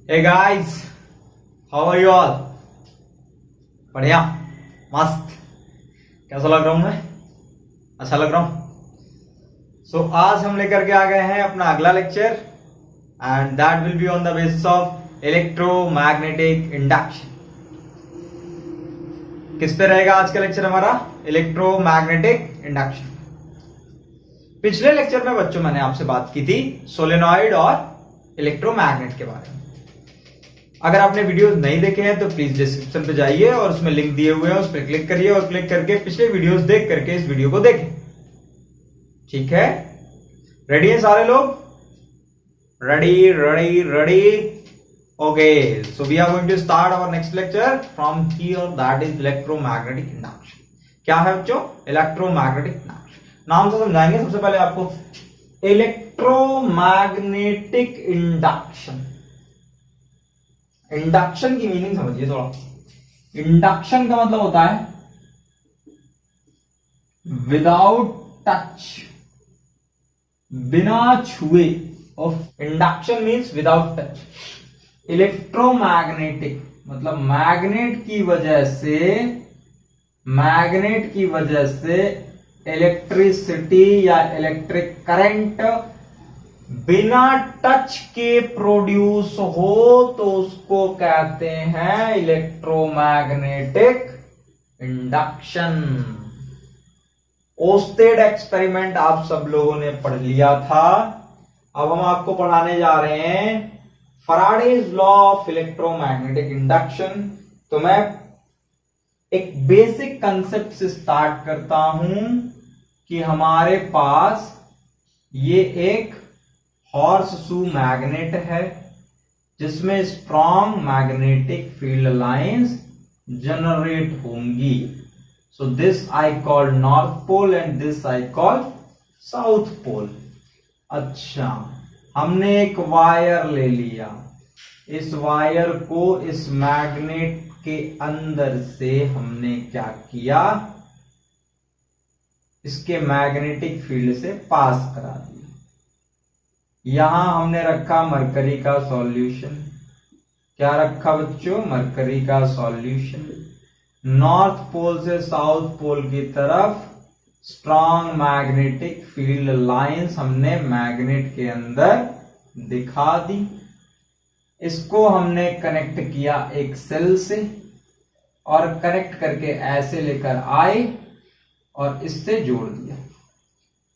Hey guys, how are you all? बढ़िया, मस्त। कैसा लग रहा हूं मैं? अच्छा लग रहा हूं। सो आज हम लेकर के आ गए हैं अपना अगला lecture and that will be on the basis of electromagnetic induction. किस पे रहेगा आज का लेक्चर हमारा? Electromagnetic induction. पिछले लेक्चर में बच्चों मैंने आपसे बात की थी सोलेनॉइड और इलेक्ट्रोमैग्नेट के बारे में। अगर आपने वीडियोस नहीं देखे हैं तो प्लीज डिस्क्रिप्शन पे जाइए और उसमें लिंक दिए हुए हैं, उस पर क्लिक करिए और क्लिक करके पिछले वीडियोस देख करके इस वीडियो को देखें। ठीक है, रेडी है सारे लोग? Ready ready ready. Okay, so we are going to start our next lecture from here, that is electromagnetic induction. क्या है बच्चों? Electromagnetic induction. नाम से समझाएंगे सबसे पहले आपको। इलेक्ट्रोमैग्नेटिक इंडक्शन, इंडक्शन की मीनिंग समझिए थोड़ा। इंडक्शन का मतलब होता है विदाउट टच, बिना छुए। Of induction means without touch. Electromagnetic मतलब मैग्नेट की वजह से इलेक्ट्रिसिटी या इलेक्ट्रिक करंट बिना टच के प्रोड्यूस हो तो उसको कहते हैं इलेक्ट्रोमैग्नेटिक इंडक्शन। ओस्टेड एक्सपेरिमेंट आप सब लोगों ने पढ़ लिया था। अब हम आपको पढ़ाने जा रहे हैं Faraday's law of electromagnetic induction. तो मैं एक बेसिक कंसेप्ट से स्टार्ट करता हूं कि हमारे पास ये एक हॉर्स शू मैग्नेट है जिसमें strong magnetic field lines generate होंगी। So this I call north pole and this I call south pole. अच्छा, हमने एक वायर ले लिया, इस वायर को इस मैग्नेट के अंदर से हमने क्या किया, इसके मैग्नेटिक फील्ड से पास करा दिया। यहां हमने रखा मरकरी का सॉल्यूशन। क्या रखा बच्चों? मरकरी का सॉल्यूशन। नॉर्थ पोल से साउथ पोल की तरफ स्ट्रॉन्ग मैग्नेटिक फील्ड लाइंस हमने मैग्नेट के अंदर दिखा दी। इसको हमने कनेक्ट किया एक सेल से और कनेक्ट करके ऐसे लेकर आए और इससे जोड़ दिया।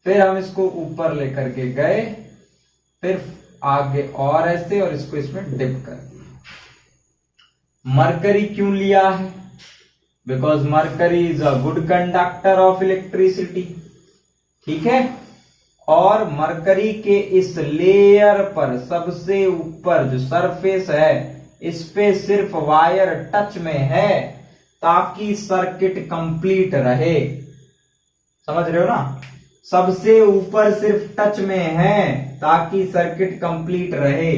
फिर हम इसको ऊपर लेकर के गए, फिर आगे और ऐसे और इसको इसमें डिप कर दिया। मरकरी क्यों लिया है? Because mercury is a good conductor of electricity. ठीक है, और मरकरी के इस लेयर पर सबसे ऊपर जो सरफेस है इस पे सिर्फ वायर टच में है ताकि सर्किट कंप्लीट रहे। समझ रहे हो ना? सबसे ऊपर सिर्फ टच में है ताकि सर्किट कंप्लीट रहे।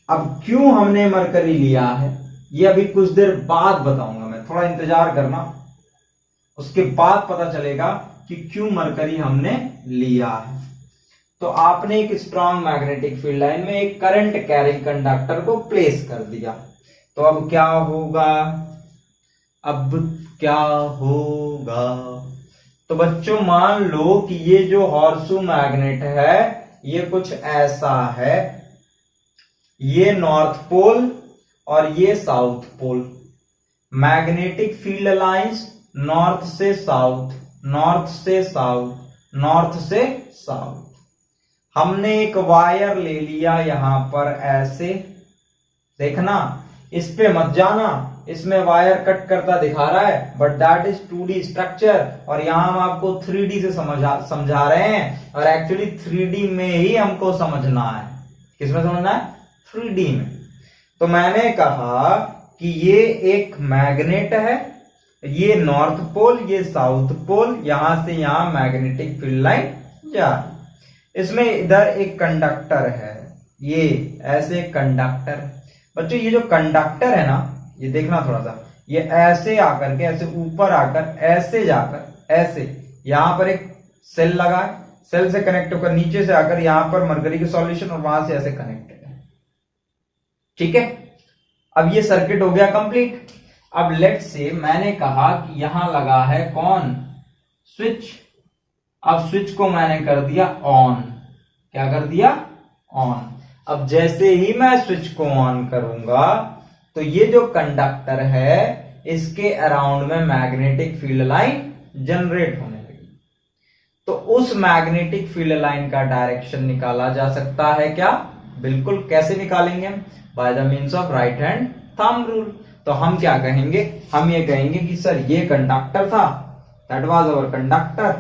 अब क्यों हमने मरकरी लिया है ये अभी कुछ देर बाद बताऊंगा मैं, थोड़ा इंतजार करना, उसके बाद पता चलेगा कि क्यों मरकरी हमने लिया है। तो आपने एक स्ट्रॉन्ग मैग्नेटिक फील्ड लाइन में एक करंट कैरिंग कंडक्टर को प्लेस कर दिया। तो अब क्या होगा? तो बच्चों मान लो कि ये जो हॉर्सशू मैग्नेट है ये कुछ ऐसा है, ये नॉर्थ पोल और ये south pole. Magnetic field lines north से साउथ, नॉर्थ से साउथ, नॉर्थ से साउथ। हमने एक वायर ले लिया यहां पर ऐसे, देखना इस पे मत जाना, इसमें वायर कट करता दिखा रहा है but that is 2D structure और यहां हम आपको 3D से समझा रहे हैं और एक्चुअली 3D में ही हमको समझना है। किसमें समझना है? 3D में। तो मैंने कहा कि ये एक मैग्नेट है, ये नॉर्थ पोल, ये साउथ पोल, यहां से यहां मैग्नेटिक फील्ड लाइन जा रही। इसमें इधर एक कंडक्टर है, ये ऐसे कंडक्टर। बच्चों ये जो कंडक्टर है ना, ये देखना थोड़ा सा, ये ऐसे आकर के ऐसे ऊपर आकर ऐसे जाकर ऐसे यहां पर एक सेल लगा है, सेल से कनेक्ट होकर नीचे से आकर यहां पर मरकरी के सॉल्यूशन और वहां से ऐसे कनेक्टेड है। ठीक है, अब ये सर्किट हो गया कंप्लीट। अब लेट से मैंने कहा कि यहां लगा है कौन, स्विच। अब स्विच को मैंने कर दिया ऑन। क्या कर दिया, ऑन। अब जैसे ही मैं स्विच को ऑन करूंगा तो ये जो कंडक्टर है इसके अराउंड में मैग्नेटिक फील्ड लाइन जनरेट होने लगी। तो उस मैग्नेटिक फील्ड लाइन का डायरेक्शन निकाला जा सकता है क्या, बिल्कुल। कैसे निकालेंगे, by the means of right hand thumb rule. तो हम क्या कहेंगे, हम ये कहेंगे कि सर ये कंडक्टर था, दैट वाज आवर कंडक्टर,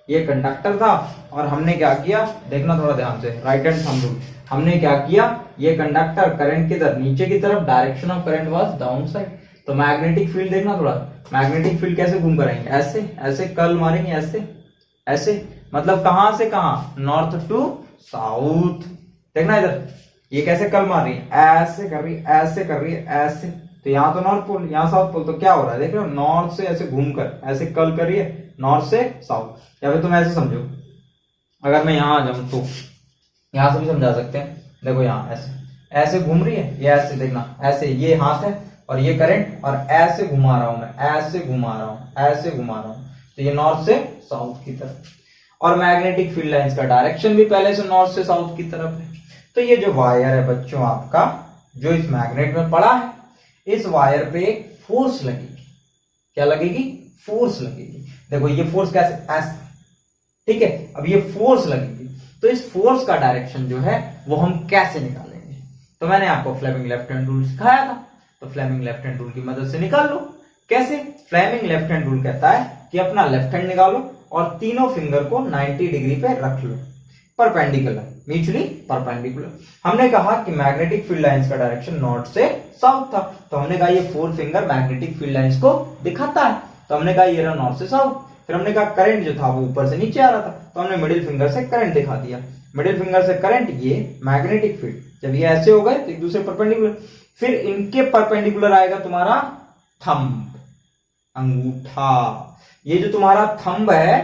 ये कंडक्टर था और हमने क्या किया, देखना थोड़ा ध्यान से, राइट हैंड थंब रूल। हमने क्या किया, ये कंडक्टर करंट किधर, नीचे की तरफ, direction of current was down side. तो मैग्नेटिक फील्ड देखना थोड़ा, मैग्नेटिक फील्ड कैसे घूम कर आएंगे, ऐसे ऐसे कर्ल मारेंगे, ऐसे ऐसे, मतलब कहां से कहां, नॉर्थ टू साउथ। देखना इधर, ये कैसे कर्ल मार रही है, ऐसे कर रही है, ऐसे कर रही है, ऐसे। तो यहाँ तो नॉर्थ पोल, यहाँ साउथ पोल। तो क्या हो रहा है, देख रहे हो, नॉर्थ से ऐसे घूमकर ऐसे कर्ल कर रही है, नॉर्थ से साउथ। या फिर तुम ऐसे समझो, अगर मैं यहाँ आ जाऊं तो यहां से भी समझा सकते हैं। देखो यहाँ ऐसे ऐसे घूम रही है, ये ऐसे देखना, ऐसे, ये हाथ है और ये करंट, और ऐसे घुमा रहा हूं मैं, ऐसे घुमा रहा हूं, ऐसे घुमा रहा हूं। तो ये नॉर्थ से साउथ की तरफ, और मैग्नेटिक फील्ड लाइंस का डायरेक्शन भी पहले से नॉर्थ से साउथ की तरफ है। तो ये जो वायर है बच्चों आपका, जो इस मैग्नेट में पड़ा है, इस वायर पे एक फोर्स लगेगी। क्या लगेगी, फोर्स लगेगी। देखो ये फोर्स कैसे, ऐसे, ठीक है। अब ये फोर्स लगेगी, तो इस फोर्स का डायरेक्शन जो है वो हम कैसे निकालेंगे। तो मैंने आपको फ्लेमिंग लेफ्ट हैंड रूल सिखाया था, तो फ्लेमिंग लेफ्ट हैंड रूल की मदद से निकाल लो। कैसे, फ्लेमिंग लेफ्ट हैंड रूल कहता है कि अपना लेफ्ट हैंड निकालो और तीनों फिंगर को 90 डिग्री पे रख लो, परपेंडिकुलर, म्यूचुअली परपेंडिकुलर। हमने कहा कि मैग्नेटिक फील्ड लाइंस का डायरेक्शन नॉर्थ से साउथ था, तो हमने कहा ये four finger magnetic field lines को दिखाता है। तो हमने कहा ये रहा नॉर्थ से साउथ। फिर हमने कहा करंट जो था वो ऊपर से नीचे आ रहा था, तो हमने मिडिल फिंगर से करंट दिखा दिया। मिडिल फिंगर से करंट, ये मैग्नेटिक फील्ड। जब ये ऐसे हो गए तो एक दूसरे परपेंडिकुलर, फिर इनके परपेंडिकुलर आएगा तुम्हारा थंब, अंगूठा। ये जो तुम्हारा थंब है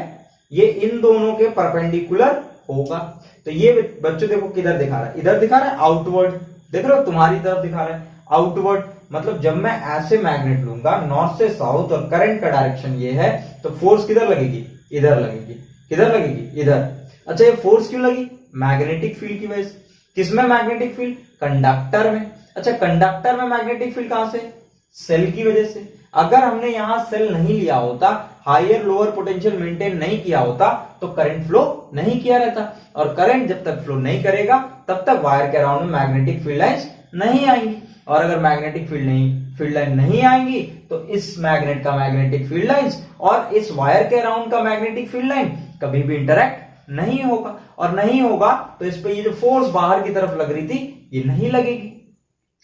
ये इन दोनों के परपेंडिकुलर होगा। तो ये बच्चों देखो किधर दिखा रहा है, इधर दिखा रहा है आउटवर्ड, देख रहे हो, तुम्हारी तरफ दिखा रहा है आउटवर्ड। मतलब जब मैं ऐसे मैग्नेट लूंगा नॉर्थ से साउथ और करंट का डायरेक्शन ये है, तो फोर्स किधर लगेगी, इधर लगेगी। किधर लगेगी, इधर। अच्छा, ये फोर्स क्यों लगी, मैग्नेटिक फील्ड की वजह से। किसमें मैग्नेटिक फील्ड, कंडक्टर में। अच्छा, कंडक्टर में मैग्नेटिक फील्ड कहां से, सेल की वजह से। अगर हमने यहां सेल नहीं लिया होता, हायर लोअर पोटेंशियल मेंटेन नहीं किया होता, तो करंट फ्लो नहीं किया रहता, और करंट जब तक फ्लो नहीं करेगा तब तक वायर के अराउंड में मैग्नेटिक फील्ड लाइंस नहीं आएंगी। और अगर मैग्नेटिक फील्ड लाइन नहीं आएंगी तो इस मैग्नेट का मैग्नेटिक फील्ड लाइंस और इस वायर के अराउंड का मैग्नेटिक फील्ड लाइन कभी भी इंटरैक्ट नहीं होगा, और नहीं होगा तो इस पे ये जो फोर्स बाहर की तरफ लग रही थी ये नहीं लगेगी।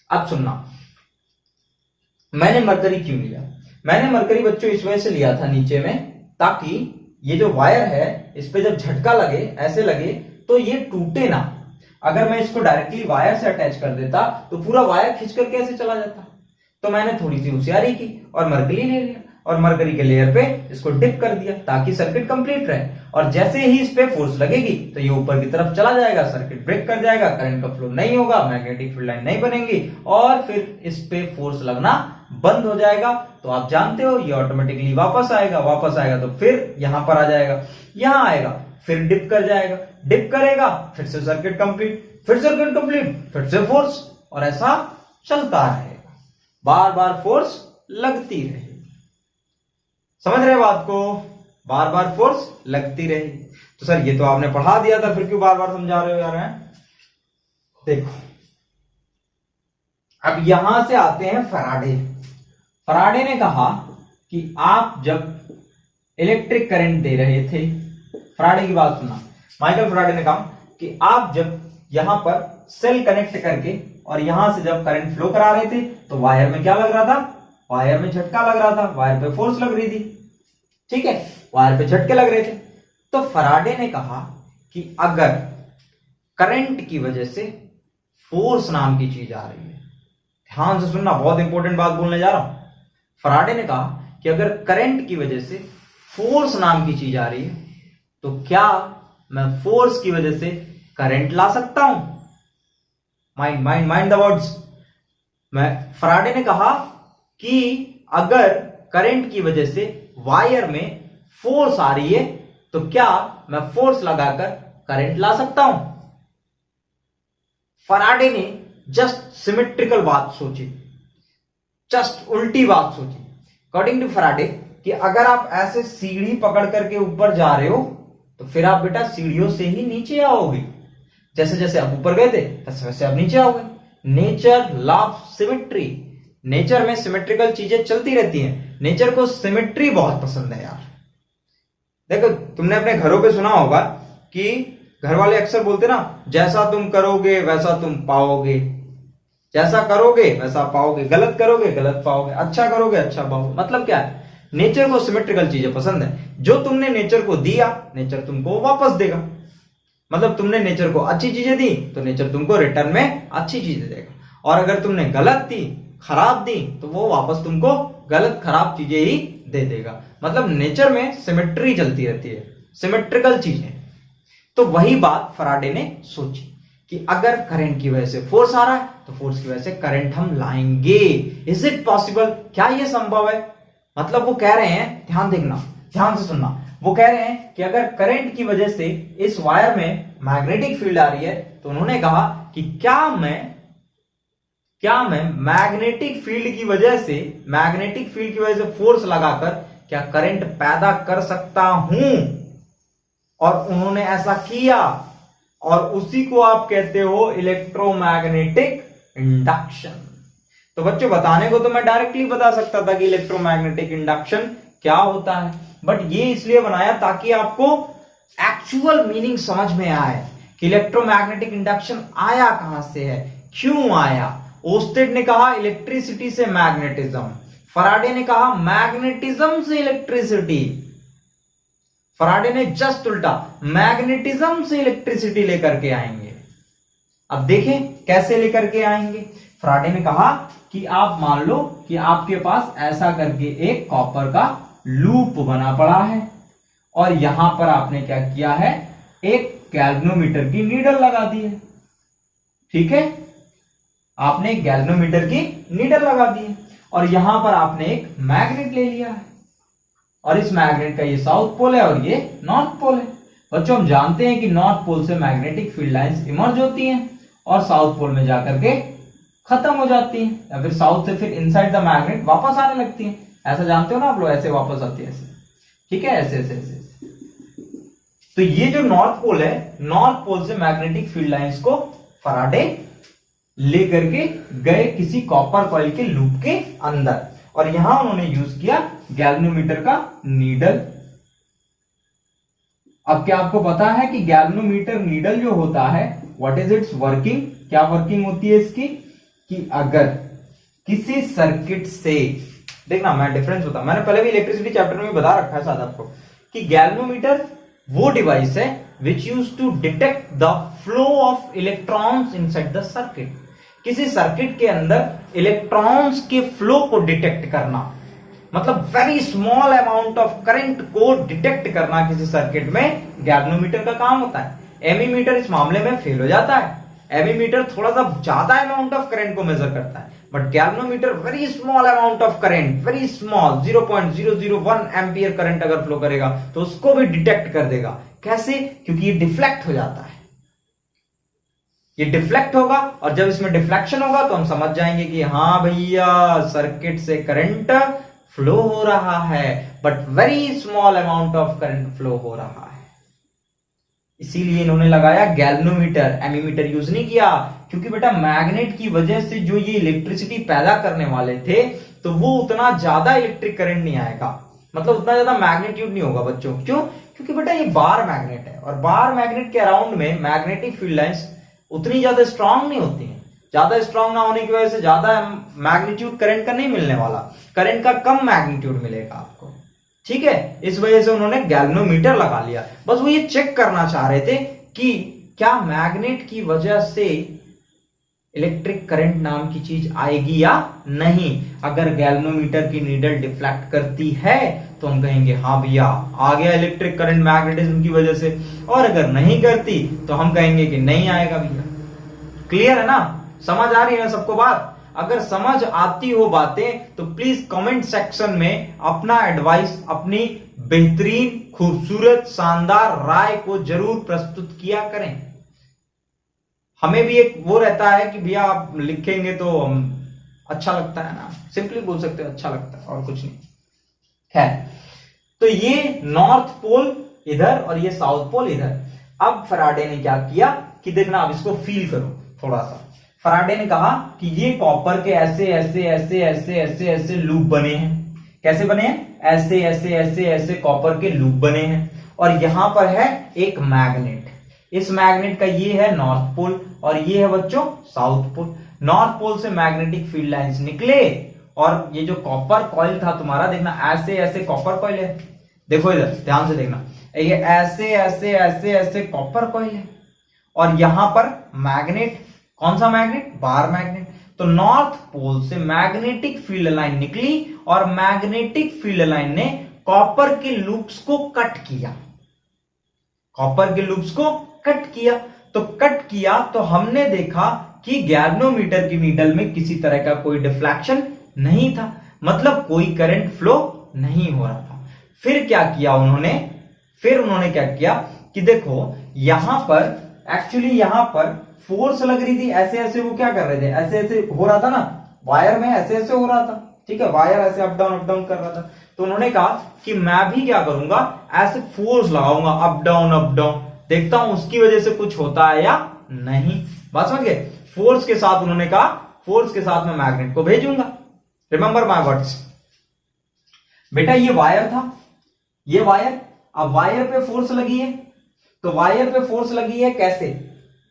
अब सुनना, मैंने मरकरी क्यों लिया, मैंने मरकरी बच्चों इस वजह से लिया था नीचे में, ताकि ये जो वायर है इस पे जब झटका लगे, ऐसे लगे, तो ये टूटे ना। अगर मैं इसको डायरेक्टली वायर से अटैच कर देता तो पूरा वायर खींचकर कैसे चला जाता। तो मैंने थोड़ी सी होशियारी की और मरकरी ले लिया, और मरकरी के लेयर पे इसको डिप कर दिया ताकि सर्किट कंप्लीट रहे। और जैसे ही इस पे फोर्स लगेगी तो ये ऊपर की तरफ चला जाएगा, सर्किट ब्रेक कर जाएगा, करंट का फ्लो नहीं होगा, मैग्नेटिक फील्ड लाइन नहीं बनेगी, और फिर इस पे फोर्स लगना बंद हो जाएगा। तो आप जानते हो ये ऑटोमेटिकली वापस आएगा, वापस आएगा तो फिर यहां पर आ जाएगा, यहां आएगा, फिर डिप कर जाएगा, डिप करेगा, फिर से सर्किट कंप्लीट, फिर सर्किट कंप्लीट, फिर से फोर्स, और ऐसा चलता रहेगा, बार बार फोर्स लगती रहेगी। समझ रहे बात को, बार बार फोर्स लगती रहेगी। तो सर ये तो आपने पढ़ा दिया था, फिर क्यों बार बार समझा रहे हो यार हैं? देखो, अब यहां से आते हैं फैराडे। फैराडे ने कहा कि आप जब इलेक्ट्रिक करंट दे रहे थे, फैराडे की बात सुनना, माइकल फैराडे ने कहा कि आप जब यहां पर सेल कनेक्ट करके और यहां से जब करंट फ्लो करा रहे थे तो वायर में क्या लग रहा था, वायर में झटका लग रहा था, वायर पे फोर्स लग रही थी, ठीक है, वायर पे झटके लग रहे थे। तो फैराडे ने कहा कि अगर करंट की वजह से फोर्स नाम की चीज आ रही है, ध्यान से सुनना, बहुत इंपॉर्टेंट बात बोलने जा रहा हूं। फैराडे ने कहा कि अगर करंट की वजह से फोर्स नाम की चीज आ रही है तो क्या मैं फोर्स की वजह से करंट ला सकता हूं। Mind mind mind the words. Faraday ने कहा कि अगर करंट की वजह से वायर में फोर्स आ रही है तो क्या मैं फोर्स लगाकर करंट ला सकता हूं। फराडे ने जस्ट सिमेट्रिकल बात सोची, जस्ट उल्टी बात सोची। अकॉर्डिंग टू फराडे कि अगर आप ऐसे सीढ़ी पकड़ करके ऊपर जा रहे हो तो फिर आप बेटा सीढ़ियों से ही नीचे आओगे। जैसे जैसे आप ऊपर गए थे वैसे वैसे आप नीचे आओगे। Nature love symmetry. नेचर में सिमेट्रिकल चीजें चलती रहती हैं। नेचर को सिमेट्री बहुत पसंद है यार। देखो तुमने अपने घरों पे सुना होगा कि घर वाले अक्सर बोलते ना, जैसा तुम करोगे वैसा तुम पाओगे, जैसा करोगे वैसा पाओगे, गलत करोगे गलत पाओगे, अच्छा करोगे अच्छा पाओगे। मतलब क्या है, नेचर को सिमेट्रिकल चीजें पसंद है। जो तुमने नेचर को दिया नेचर तुमको वापस देगा। मतलब तुमने नेचर को अच्छी चीजें दी तो नेचर तुमको रिटर्न में अच्छी चीजें देगा, और अगर तुमने गलत दी खराब दी तो वो वापस तुमको गलत खराब चीजें ही दे देगा। मतलब नेचर में सिमेट्री चलती रहती है, सिमेट्रिकल चीजें। तो वही बात फराडे ने सोची कि अगर करंट की वजह से फोर्स आ रहा है तो फोर्स की वजह से करंट हम लाएंगे। इज इट पॉसिबल, क्या ये संभव है। मतलब वो कह रहे हैं, ध्यान देखना, ध्यान से सुनना, वो कह रहे हैं कि अगर करंट की वजह से इस वायर में मैग्नेटिक फील्ड आ रही है तो उन्होंने कहा कि क्या मैं मैग्नेटिक फील्ड की वजह से फोर्स लगाकर क्या करंट पैदा कर सकता हूं। और उन्होंने ऐसा किया, और उसी को आप कहते हो इलेक्ट्रोमैग्नेटिक इंडक्शन। तो बच्चों बताने को तो मैं डायरेक्टली बता सकता था कि इलेक्ट्रोमैग्नेटिक इंडक्शन क्या होता है, बट ये इसलिए बनाया ताकि आपको एक्चुअल मीनिंग समझ में आए कि इलेक्ट्रोमैग्नेटिक इंडक्शन आया कहां से है, क्यों आया। ओस्टेड ने कहा इलेक्ट्रिसिटी से मैग्नेटिज्म, फराडे ने कहा मैग्नेटिज्म से इलेक्ट्रिसिटी। फराडे ने जस्ट उल्टा, मैग्नेटिज्म से इलेक्ट्रिसिटी लेकर के आएंगे। अब देखें कैसे लेकर के आएंगे। फराडे ने कहा कि आप मान लो कि आपके पास ऐसा करके एक कॉपर का लूप बना पड़ा है, और यहां पर आपने क्या किया है, एक गैल्वेनोमीटर की नीडल लगा दी है। ठीक है, आपने एक गैल्वेनोमीटर की नीडल लगा दी है, और यहां पर आपने एक मैग्नेट ले लिया है, और इस मैग्नेट का ये साउथ पोल है और ये नॉर्थ पोल है। बच्चों हम जानते हैं कि नॉर्थ पोल से मैग्नेटिक फील्ड लाइंस इमर्ज होती हैं और साउथ पोल में जाकर के खत्म हो जाती हैं, या फिर साउथ से फिर इनसाइड द मैग्नेट वापस आने लगती हैं। ऐसा जानते हो ना आप लोग, ऐसे वापस आती है ऐसे। ठीक है, ऐसे ऐसे ऐसे। तो ये जो नॉर्थ पोल है, नॉर्थ पोल से मैग्नेटिक फील्ड लाइंस को फराडे लेकर के गए किसी कॉपर कॉइल के लूप के अंदर, और यहां उन्होंने यूज किया गैल्वेनोमीटर का नीडल। अब क्या आपको पता है कि गैल्वेनोमीटर नीडल जो होता है, व्हाट इज इट्स वर्किंग, क्या वर्किंग होती है इसकी, कि अगर किसी सर्किट से, देखना मैं डिफरेंस बता, मैंने पहले भी इलेक्ट्रिसिटी चैप्टर में बता रखा है शायद आपको, कि गैल्वेनोमीटर वो डिवाइस है which use to detect the flow of electrons inside the circuit. किसी सर्किट के अंदर इलेक्ट्रॉन्स के फ्लो को डिटेक्ट करना, मतलब very small amount of current को डिटेक्ट करना किसी सर्किट में गैल्वेनोमीटर का काम होता है। एमीमीटर इस मामले में फेल हो जाता है। एमीमीटर थोड़ा सा ज्यादा अमाउंट ऑफ करंट को मेजर करता है, but galvanometer very small amount of current, very small 0.001 ampere current अगर फ्लो करेगा तो उसको भी डिटेक्ट कर देगा। कैसे, क्योंकि ये डिफ्लेक्ट हो जाता है, ये डिफ्लेक्ट होगा, और जब इसमें डिफ्लेक्शन होगा तो हम समझ जाएंगे कि हाँ भैया सर्किट से करंट फ्लो हो रहा है, but very small amount of current flow हो रहा है। इसीलिए इन्होंने लगाया गैल्वेनोमीटर, एमीमीटर यूज नहीं किया, क्योंकि बेटा मैग्नेट की वजह से जो ये इलेक्ट्रिसिटी पैदा करने वाले थे तो वो उतना ज्यादा इलेक्ट्रिक करंट नहीं आएगा, मतलब उतना ज्यादा मैग्नीट्यूड नहीं होगा बच्चों। क्यों, क्योंकि बेटा ये बार मैग्नेट है, और बार मैग्नेट के अराउंड में मैग्नेटिक फील्ड लाइंस उतनी ज्यादा स्ट्रांग नहीं होती हैं। ज्यादा स्ट्रांग ना होने की वजह से ज्यादा मैग्नीट्यूड करंट का नहीं मिलने वाला, करंट का कम मैग्नीट्यूड मिलेगा आपको। ठीक है, इस वजह से उन्होंने गैल्वेनोमीटर लगा लिया। बस वो ये चेक करना चाह रहे थे कि क्या मैग्नेट की वजह से इलेक्ट्रिक करंट नाम की चीज आएगी या नहीं। अगर गैल्वेनोमीटर की नीडल डिफ्लेक्ट करती है तो हम कहेंगे हाँ भैया आ गया इलेक्ट्रिक करंट मैग्नेटिज्म की वजह से, और अगर नहीं करती तो हम कहेंगे कि नहीं आएगा भैया। क्लियर है ना, समझ आ रही है सबको बात। अगर समझ आती हो बातें तो प्लीज कमेंट सेक्शन में अपना एडवाइस, अपनी बेहतरीन, खूबसूरत, शानदार राय को जरूर प्रस्तुत किया करें। हमें भी एक वो रहता है कि भैया आप लिखेंगे तो अच्छा लगता है ना, सिंपली बोल सकते हो अच्छा लगता है और कुछ नहीं। खैर, तो ये नॉर्थ पोल इधर और ये साउथ पोल इधर। अब फैराडे ने क्या किया कि देखना, अब इसको फील करो थोड़ा सा। फैराडे ने कहा कि ये कॉपर के ऐसे ऐसे ऐसे ऐसे ऐसे ऐसे लूप बने हैं। कैसे बने हैं? ऐसे ऐसे ऐसे ऐसे कॉपर के लूप बने हैं, और यहां पर है एक मैग्नेट। इस मैग्नेट का ये है नॉर्थ पोल और ये है बच्चों साउथ पोल। नॉर्थ पोल से मैग्नेटिक फील्ड लाइंस निकले, और ये जो कॉपर कॉइल था तुम्हारा, देखना ऐसे ऐसे कॉपर कॉइल है। देखो इधर ध्यान से देखना, ये ऐसे ऐसे ऐसे ऐसे कॉपर कॉइल है, और यहां पर मैग्नेट। कौन सा मैग्नेट? Bar magnet. तो नॉर्थ पोल से मैग्नेटिक फील्ड लाइन निकली, और मैग्नेटिक फील्ड लाइन ने कॉपर के लूप्स को कट किया। कॉपर के लूप्स को कट किया, तो कट किया तो हमने देखा कि गैल्वेनोमीटर की नीडल में किसी तरह का कोई डिफ्लेक्शन नहीं था, मतलब कोई करंट फ्लो नहीं हो रहा था। फिर क्या किया उन्होंने? फिर उन्होंने क्या किया कि देखो यहां पर एक्चुअली यहां पर फोर्स लग रही थी, ऐसे ऐसे वो क्या कर रहे थे, ऐसे ऐसे हो रहा था ना वायर में, ऐसे ऐसे हो रहा था, ठीक है, वायर ऐसे अप डाउन कर रहा था। तो उन्होंने कहा कि मैं भी क्या करूंगा, ऐसे फोर्स लगाऊंगा अप डाउन, देखता हूं उसकी वजह से कुछ होता है या नहीं। बात समझ गए? फोर्स के साथ उन्होंने कहा, फोर्स के साथ मैं मैग्नेट को भेजूंगा। रिमेंबर माय वर्ड्स बेटा, ये वायर था, ये वायर, अब वायर पे फोर्स लगी है, तो वायर पे फोर्स लगी है कैसे?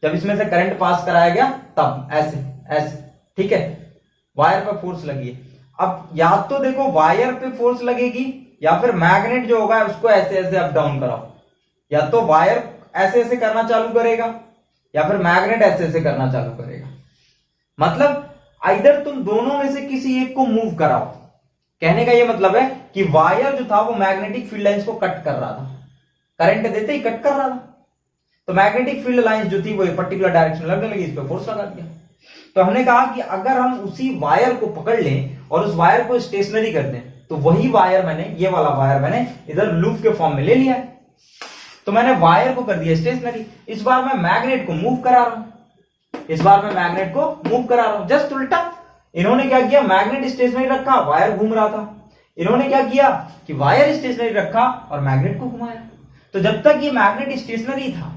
जब इसमें से करंट पास कराया गया तब ऐसे ऐसे, ठीक है, वायर पे फोर्स लगी है। अब या तो देखो वायर पे फोर्स लगेगी, या फिर मैग्नेट जो होगा उसको ऐसे ऐसे अप डाउन कराओ, या तो वायर ऐसे ऐसे करना चालू करेगा, या फिर मैग्नेट ऐसे ऐसे करना चालू करेगा। मतलब आइदर तुम दोनों में से किसी एक को मूव कराओ। कहने का यह मतलब है कि वायर जो था वो मैग्नेटिक फील्ड लाइंस को कट कर रहा था, करंट देते ही कट कर रहा था, तो मैग्नेटिक फील्ड लाइंस जो थी वो एक पर्टिकुलर डायरेक्शन में लगने लगी, इस पर फोर्स लगा दिया। तो हमने कहा कि अगर हम उसी वायर को पकड़ लें और उस वायर को स्टेशनरी कर दें, तो वही वायर मैंने, ये वाला वायर मैंने इधर लूप के फॉर्म में ले लिया है, तो मैंने वायर को कर दिया स्टेशनरी। इस बार मैं मैग्नेट को मूव करा रहा हूं, इस बार मैं मैग्नेट को मूव करा रहा हूं, जस्ट उल्टा। इन्होंने क्या किया, मैग्नेट स्टेशनरी रखा, वायर घूम रहा था। इन्होंने क्या किया कि वायर स्टेशनरी रखा और मैग्नेट को घुमाया। तो जब तक ये मैग्नेट स्टेशनरी था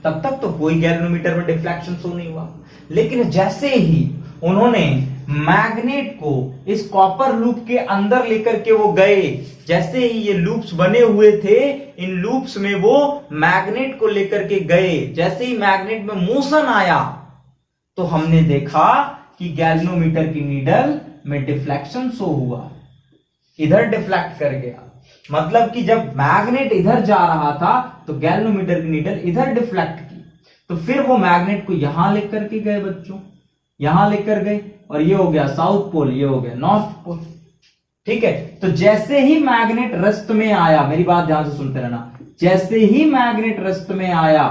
तब तक तो कोई गैल्वेनोमीटर में डिफ्लेक्शन शो नहीं हुआ, लेकिन जैसे ही उन्होंने मैग्नेट को इस कॉपर लूप के अंदर लेकर के वो गए, जैसे ही ये लूप्स बने हुए थे, इन लूप्स में वो मैग्नेट को लेकर के गए, जैसे ही मैग्नेट में मोशन आया तो हमने देखा कि गैल्वेनोमीटर की नीडल में डिफ्लेक्शन शो हुआ, इधर डिफ्लेक्ट कर गया। मतलब कि जब मैग्नेट इधर जा रहा था तो गैल्वेनोमीटर की नीडल इधर डिफ्लेक्ट की, तो फिर वो मैग्नेट को यहां लेकर के गए बच्चों, यहां लेकर गए, और ये हो गया साउथ पोल, ये हो गया नॉर्थ पोल, ठीक है। तो जैसे ही मैग्नेट रस्त में आया, मेरी बात ध्यान से सुनते रहना, जैसे ही मैग्नेट रस्त में आया,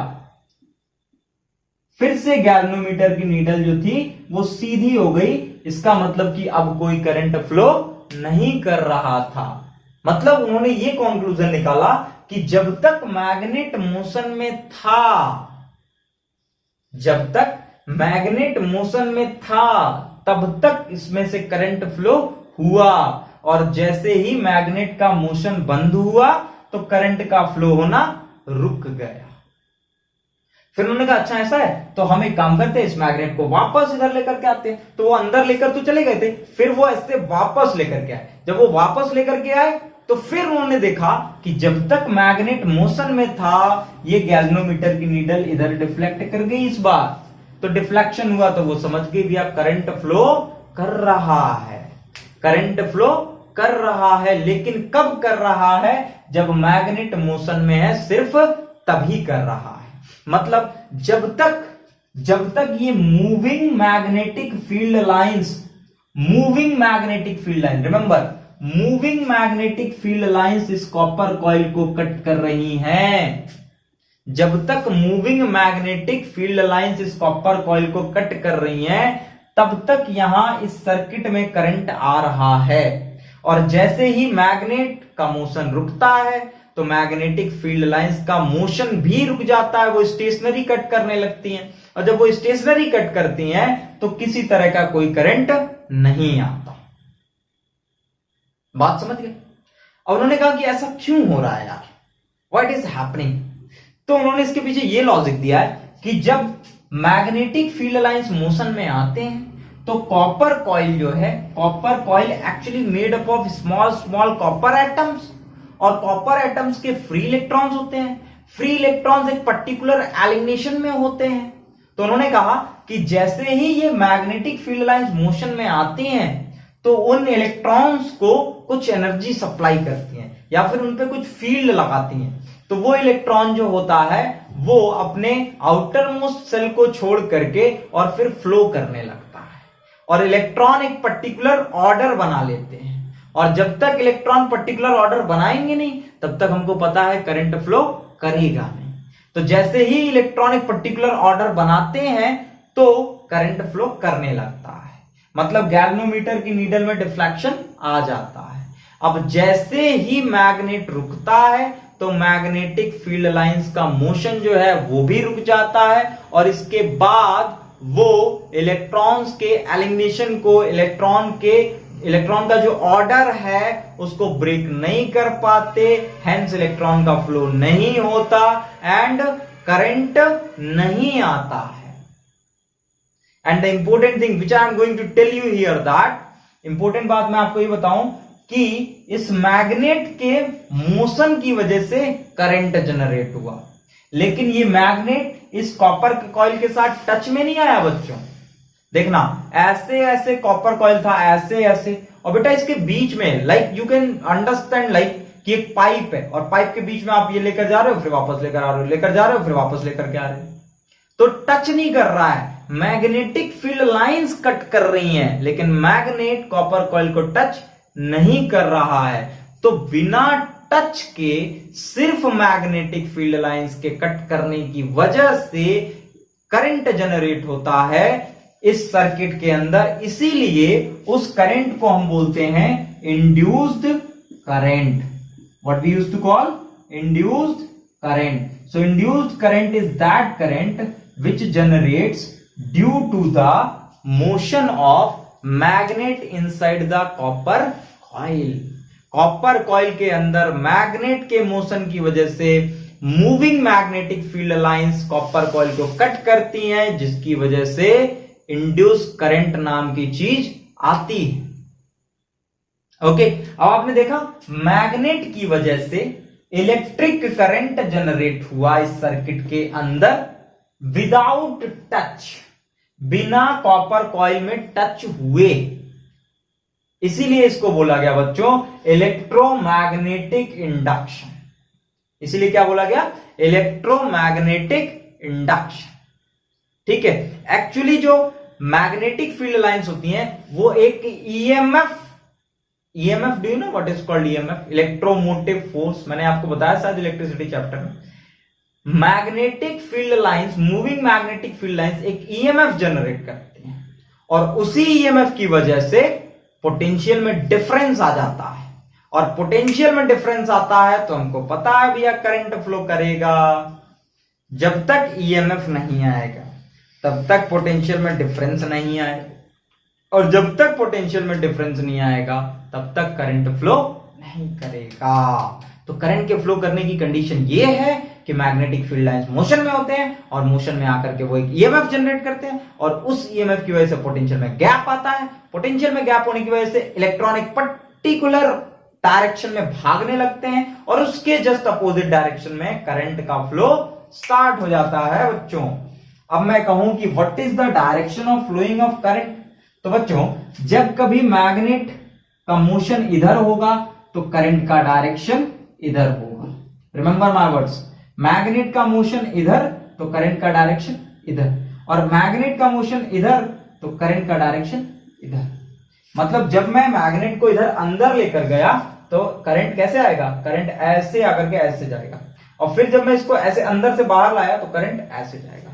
फिर से गैल्वेनोमीटर की नीडल जो थी वो सीधी हो गई। इसका मतलब कि अब कोई करंट फ्लो नहीं कर रहा था। मतलब उन्होंने ये कंक्लूजन निकाला कि जब तक मैग्नेट मोशन में था, जब तक मैग्नेट मोशन में था तब तक इसमें से करंट फ्लो हुआ, और जैसे ही मैग्नेट का मोशन बंद हुआ तो करंट का फ्लो होना रुक गया। फिर उन्होंने कहा अच्छा ऐसा है, तो हम एक काम करते हैं, इस मैग्नेट को वापस इधर लेकर के आते हैं। तो वो अंदर लेकर तो चले गए थे, फिर वो ऐसे वापस लेकर के आए। जब वो वापस लेकर के आए तो फिर उन्होंने देखा कि जब तक मैग्नेट मोशन में था ये गैल्वेनोमीटर की नीडल इधर डिफ्लेक्ट कर गई। इस बार तो डिफ्लेक्शन हुआ तो वो समझ गई भैया करंट फ्लो कर रहा है, करंट फ्लो कर रहा है, लेकिन कब कर रहा है? जब मैग्नेट मोशन में है, सिर्फ तभी कर रहा है। मतलब जब तक ये moving magnetic field lines, moving magnetic field line, remember moving magnetic field lines इस कॉपर कॉइल को कट कर रही हैं, जब तक मूविंग मैग्नेटिक फील्ड लाइंस इस कॉपर कॉइल को कट कर रही हैं, तब तक यहां इस सर्किट में करंट आ रहा है, और जैसे ही मैग्नेट का मोशन रुकता है तो मैग्नेटिक फील्ड लाइंस का मोशन भी रुक जाता है, वो स्टेशनरी कट करने लगती हैं, और जब वो स्टेशनरी कट करती हैं तो किसी तरह का कोई करंट नहीं आता। बात समझ गए? और उन्होंने कहा कि ऐसा क्यों हो रहा है यार, व्हाट इज हैपनिंग? तो उन्होंने इसके पीछे ये लॉजिक दिया है कि जब मैग्नेटिक फील्ड लाइंस मोशन में आते हैं तो कॉपर कॉइल जो है, copper coil actually made up of small small copper atoms, और कॉपर एटम्स के फ्री इलेक्ट्रॉन्स होते हैं। फ्री इलेक्ट्रॉन्स एक पर्टिकुलर एलिमिनेशन में होते हैं। तो उन्होंने कहा कि जैसे ही ये मैग्नेटिक फील्ड लाइंस मोशन में आती हैं तो उन इलेक्ट्रॉन्स को कुछ एनर्जी सप्लाई करती हैं या फिर उन पे कुछ फील्ड लगाती हैं, तो वो इलेक्ट्रॉन जो होता है वो अपने आउटर मोस्ट सेल को छोड़ करके और फिर फ्लो करने लगता है, और इलेक्ट्रॉन एक पर्टिकुलर ऑर्डर बना लेते हैं, और जब तक इलेक्ट्रॉन पर्टिकुलर ऑर्डर बनाएंगे नहीं तब तक हमको पता है करंट फ्लो करेगा नहीं। तो जैसे ही इलेक्ट्रॉन एक पर्टिकुलर ऑर्डर बनाते हैं तो करंट फ्लो करने लगता है, मतलब गैल्वेनोमीटर की नीडल में डिफ्लेक्शन आ जाता है। अब जैसे ही मैग्नेट रुकता है तो मैग्नेटिक फील्ड लाइंस का मोशन जो है वो भी रुक जाता है, और इसके बाद वो इलेक्ट्रॉन्स के एलिमिनेशन को, इलेक्ट्रॉन का जो ऑर्डर है उसको ब्रेक नहीं कर पाते, हेंस इलेक्ट्रॉन का फ्लो नहीं होता एंड करंट नहीं आता है। And the important thing which I am going to tell you here, that important बात मैं आपको ये बताऊं कि इस मैग्नेट के मोशन की वजह से करंट जनरेट हुआ, लेकिन ये मैग्नेट इस कॉपर कॉइल के साथ टच में नहीं आया बच्चों। देखना, ऐसे ऐसे कॉपर कॉइल था, ऐसे ऐसे, और बेटा इसके बीच में like you can understand like कि एक पाइप है, और पाइप के बीच में आप ये लेकर जा रहे हो फिर वापस लेकर आ रहे हो, लेकर जा रहे हो फिर वापस लेकर के आ रहे हो, तो टच नहीं कर रहा है। मैग्नेटिक फील्ड लाइंस कट कर रही हैं, लेकिन मैग्नेट कॉपर कॉइल को टच नहीं कर रहा है। तो बिना टच के सिर्फ मैग्नेटिक फील्ड लाइंस के कट करने की वजह से करंट जनरेट होता है इस सर्किट के अंदर, इसीलिए उस करंट को हम बोलते हैं induced current. What we used to call induced current. So induced current is that current which generates due to the motion of magnet inside the copper coil। Copper coil के अंदर मैग्नेट के motion की वजह से moving magnetic field lines copper coil को cut करती हैं, जिसकी वजह से इंड्यूस करंट नाम की चीज आती है। ओके, अब आपने देखा मैग्नेट की वजह से इलेक्ट्रिक करंट जनरेट हुआ इस सर्किट के अंदर विदाउट टच, बिना कॉपर कॉइल में टच हुए, इसीलिए इसको बोला गया बच्चों इलेक्ट्रोमैग्नेटिक इंडक्शन। इसीलिए क्या बोला गया? Electromagnetic induction. ठीक है, एक्चुअली जो मैग्नेटिक फील्ड लाइंस होती हैं वो एक EMF, do you know what is called EMF? Electromotive force. मैंने आपको बताया शायद इलेक्ट्रिसिटी चैप्टर में। Magnetic field lines, moving magnetic field lines एक ईएमएफ जनरेट करती हैं, और उसी ईएमएफ की वजह से पोटेंशियल में डिफरेंस आ जाता है, और पोटेंशियल में डिफरेंस आता है तो हमको पता है भैया करंट फ्लो करेगा। जब तक ईएमएफ नहीं आएगा तब तक पोटेंशियल में डिफरेंस नहीं आएगा, और जब तक पोटेंशियल में डिफरेंस नहीं आएगा तब तक करंट फ्लो नहीं करेगा। तो करंट के फ्लो करने की कंडीशन ये है कि मैग्नेटिक फील्ड लाइंस मोशन में होते हैं, और मोशन में आकर के वो एक ईएमएफ जनरेट करते हैं, और उस ईएमएफ की वजह से पोटेंशियल में गैप आता है। पोटेंशियल में गैप होने की वजह से इलेक्ट्रॉन एक पर्टिकुलर डायरेक्शन में भागने लगते हैं, और उसके जस्ट अपोजिट डायरेक्शन में करंट का फ्लो स्टार्ट हो जाता है बच्चों। अब मैं कहूं कि what is the direction of flowing of current, तो बच्चों जब कभी मैग्नेट का मोशन इधर होगा तो करंट का डायरेक्शन इधर होगा। रिमेंबर माय वर्ड्स, मैग्नेट का मोशन इधर तो करंट का डायरेक्शन इधर, और मैग्नेट का मोशन इधर तो करंट का डायरेक्शन इधर। मतलब जब मैं मैग्नेट को इधर अंदर लेकर गया तो करंट कैसे आएगा? करंट ऐसे आकर के ऐसे जाएगा, और फिर जब मैं इसको ऐसे अंदर से बाहर लाया तो करंट ऐसे जाएगा।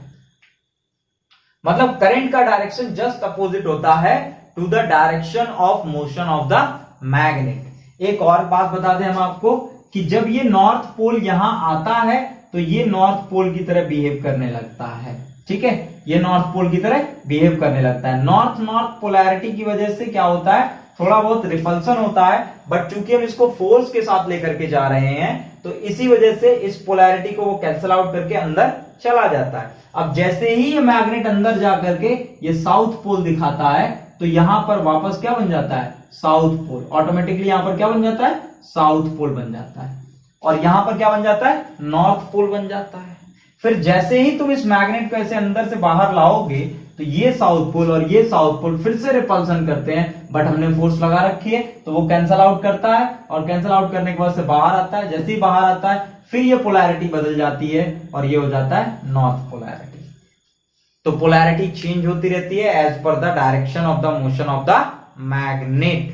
मतलब करंट का डायरेक्शन जस्ट अपोजिट होता है to the direction of motion of the magnet. एक और बात बता दें हम आपको कि जब ये नॉर्थ पोल यहां आता है तो ये नॉर्थ पोल की तरह बिहेव करने लगता है, ठीक है, ये नॉर्थ पोल की तरह बिहेव करने लगता है। नॉर्थ नॉर्थ पोलैरिटी की वजह से क्या होता है, थोड़ा बहुत रिपल्सन होता है, बट चूंकि हम इसको फोर्स के साथ लेकर के जा रहे हैं तो इसी वजह से इस पोलैरिटी को वो कैंसिल आउट करके अंदर चला जाता है। अब जैसे ही ये मैग्नेट अंदर जा करके ये साउथ पोल दिखाता है तो यहां पर वापस क्या बन जाता है, साउथ पोल। ऑटोमेटिकली यहां पर क्या बन जाता है, साउथ पोल बन जाता है, और यहां पर क्या बन जाता है, नॉर्थ पोल बन जाता है। फिर जैसे ही तुम इस मैग्नेट को ऐसे अंदर से बाहर लाओगे तो ये साउथ पोल और ये साउथ पोल फिर से रिपल्सन करते हैं, बट हमने फोर्स लगा रखी है तो वो कैंसल आउट करता है, और कैंसल आउट करने के बाद से बाहर आता है। जैसे ही बाहर आता है फिर ये पोलैरिटी बदल जाती है और ये हो जाता है नॉर्थ पोलैरिटी। तो पोलैरिटी चेंज होती रहती है as per the direction of the motion of the magnet.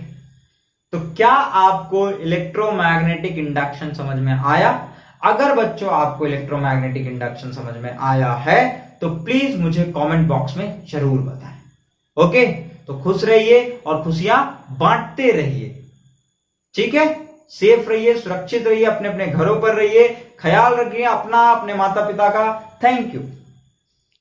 तो क्या आपको इलेक्ट्रोमैग्नेटिक इंडक्शन समझ में आया? अगर बच्चों आपको इलेक्ट्रोमैग्नेटिक इंडक्शन समझ में आया है तो प्लीज मुझे कमेंट बॉक्स में जरूर बताएं। ओके, तो खुश रहिए और खुशियां बांटते रहिए, ठीक है। सेफ रहिए, सुरक्षित रहिए, अपने अपने घरों पर रहिए, ख्याल रखिए अपना, अपने माता पिता का। Thank you.